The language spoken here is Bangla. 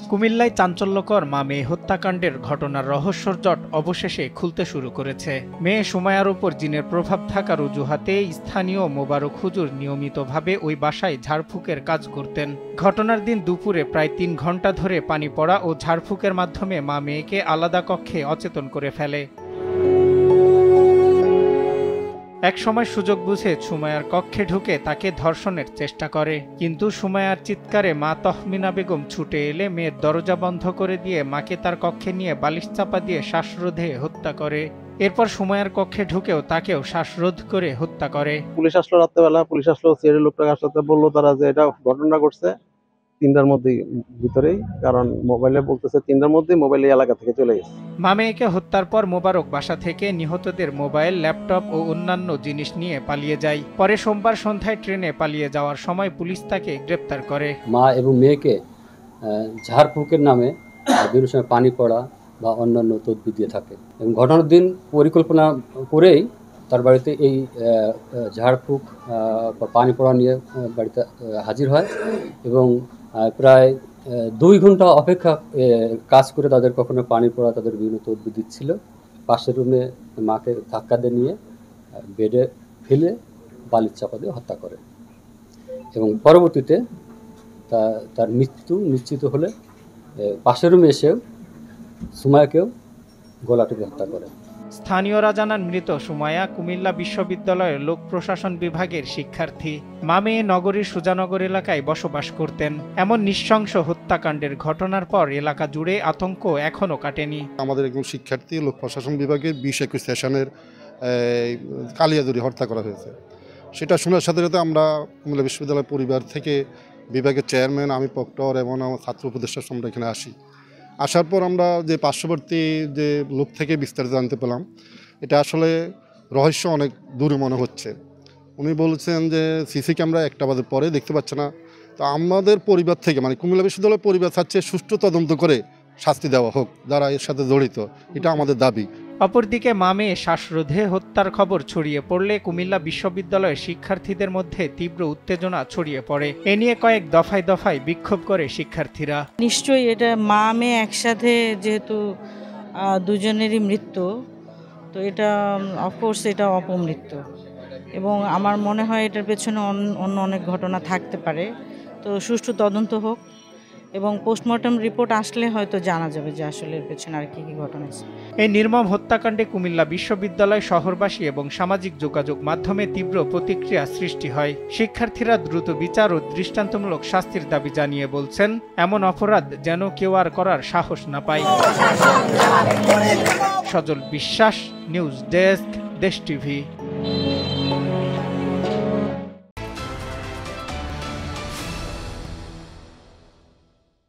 কুমিল্লায় চাঞ্চল্যকর মা মেয়ে হত্যাকাণ্ডের ঘটনার রহস্যর জট অবশেষে খুলতে শুরু করেছে। মেয়ে সুমাইয়ার উপর জিনের প্রভাব থাকার অজুহাতে স্থানীয় মোবারক হুজুর নিয়মিতভাবে ওই বাসায় ঝাড়ফুঁকের কাজ করতেন। ঘটনার দিন দুপুরে প্রায় ৩ ঘন্টা ধরে পানি পড়া ও ঝাড়ফুঁকের মাধ্যমে মা মেয়েকে আলাদা কক্ষে অচেতন করে ফেলে। একসময় সুযোগ বুঝে সুমাইয়ার কক্ষে ঢুকে তাকে ধর্ষণের চেষ্টা করে, কিন্তু সুমাইয়ার চিৎকারে মা তহমিনা বেগম ছুটে এলে মেয়ের দরজা বন্ধ করে দিয়ে মাকে তার কক্ষে নিয়ে বালিশ চাপা দিয়ে শ্বাসরোধে হত্যা করে। এরপর সুমাইয়ার কক্ষে ঢুকেও তাকেও শ্বাসরোধ করে হত্যা করে। পুলিশ আসলো রাত্রেবেলা, পুলিশ আসলো, সিআইডি লোকটাকে আসতে বললো তারা যে এটা ঘটনা ঘটছে ৩টার মধ্যেই ভিতরেই, কারণ মোবাইলে বলতেছে ৩টার মধ্যেই মোবাইল এই এলাকা থেকে চলে গেছে। মা মেয়েকে হত্যার পর মোবারক বাসা থেকে নিহতদের মোবাইল, ল্যাপটপ ও অন্যান্য জিনিস নিয়ে পালিয়ে যায়। পরে সোমবার সন্ধ্যায় ট্রেনে পালিয়ে যাওয়ার সময় পুলিশ তাকে গ্রেপ্তার করে। মা এবং মেয়েকে ঝাড়ফুঁকের নামে বিভিন্ন সময় পানি পড়া বা অন্যান্য তদবির দিয়ে থাকে এবং ঘটনার দিন পরিকল্পনা করেই তার বাড়িতে এই ঝাড়ফুঁক বা পানি পড়া নিয়ে বাড়িতে হাজির হয় এবং প্রায় 2 ঘন্টা অপেক্ষা কাজ করে তাদের কখনো পানি পড়া তাদের বিভিন্ন তদবির দিচ্ছিল। পাশের রুমে মাকে ধাক্কা দিয়ে নিয়ে বেডে ফেলে বালিশ চাপা দিয়ে হত্যা করে এবং পরবর্তীতে তার মৃত্যু নিশ্চিত হলে পাশের রুমে এসেও সুমাইয়াকেও গলা টিপে হত্যা করে। স্থানীয়রা জানান মৃত সুমাইয়া কুমিল্লা বিশ্ববিদ্যালয়ের লোক প্রশাসন বিভাগের শিক্ষার্থী। মা মেয়ে নগরীর সুজানগর এলাকায় বসবাস করতেন। এমন নৃশংস হত্যাকাণ্ডের ঘটনার পর এলাকা জুড়ে আতঙ্ক এখনও কাটেনি। আমাদের একজন শিক্ষার্থী লোক প্রশাসন বিভাগের 20-21 সেশনের কালিয়াজুরি হত্যা করা হয়েছে। সেটা শোনার সাথে সাথে আমরা কুমিল্লা বিশ্ববিদ্যালয় পরিবার থেকে বিভাগের চেয়ারম্যান, আমি প্রক্টর এবং আমার ছাত্র উপদেষ্টা আমরা এখানে আসার পর আমরা যে পার্শ্ববর্তী যে লোক থেকে বিস্তারিত জানতে পেলাম, এটা আসলে রহস্য অনেক দূরে মনে হচ্ছে। উনি বলছেন যে সিসি ক্যামেরা 1টা বাজে পরে দেখতে পাচ্ছে না। তো আমাদের পরিবার থেকে মানে কুমিল্লা বিশ্ববিদ্যালয়ের পরিবার চাচ্ছে সুষ্ঠু তদন্ত করে শাস্তি দেওয়া হোক যারা এর সাথে জড়িত, এটা আমাদের দাবি। অপরদিকে মা মেয়ে শ্বাসরোধে হত্যার খবর ছড়িয়ে পড়লে কুমিল্লা বিশ্ববিদ্যালয়ের শিক্ষার্থীদের মধ্যে তীব্র উত্তেজনা ছড়িয়ে পড়ে। এ নিয়ে কয়েক দফায় দফায় বিক্ষোভ করে শিক্ষার্থীরা। নিশ্চয়ই এটা মা মেয়ে একসাথে, যেহেতু দুজনেরই মৃত্যু, তো এটা অফকোর্স এটা অপমৃত্যু এবং আমার মনে হয় এটার পেছনে অন্য অনেক ঘটনা থাকতে পারে। তো সুষ্ঠু তদন্ত হোক এবং পোস্টমর্টম রিপোর্ট আসলে হয়তো জানা যাবে যে আসলে এর পেছনে আর কি ঘটনা আছে। এই নির্মম হত্যাকাণ্ডে কুমিল্লা বিশ্ববিদ্যালয়, শহরবাসী এবং সামাজিক যোগাযোগ মাধ্যমে তীব্র প্রতিক্রিয়া সৃষ্টি হয়। শিক্ষার্থীরা দ্রুত বিচার ও দৃষ্টান্তমূলক শাস্তির দাবি জানিয়ে বলছেন, এমন অপরাধ যেন কেউ আর করার সাহস না পায়। সজল বিশ্বাস, নিউজ ডেস্ক, দেশ টিভি।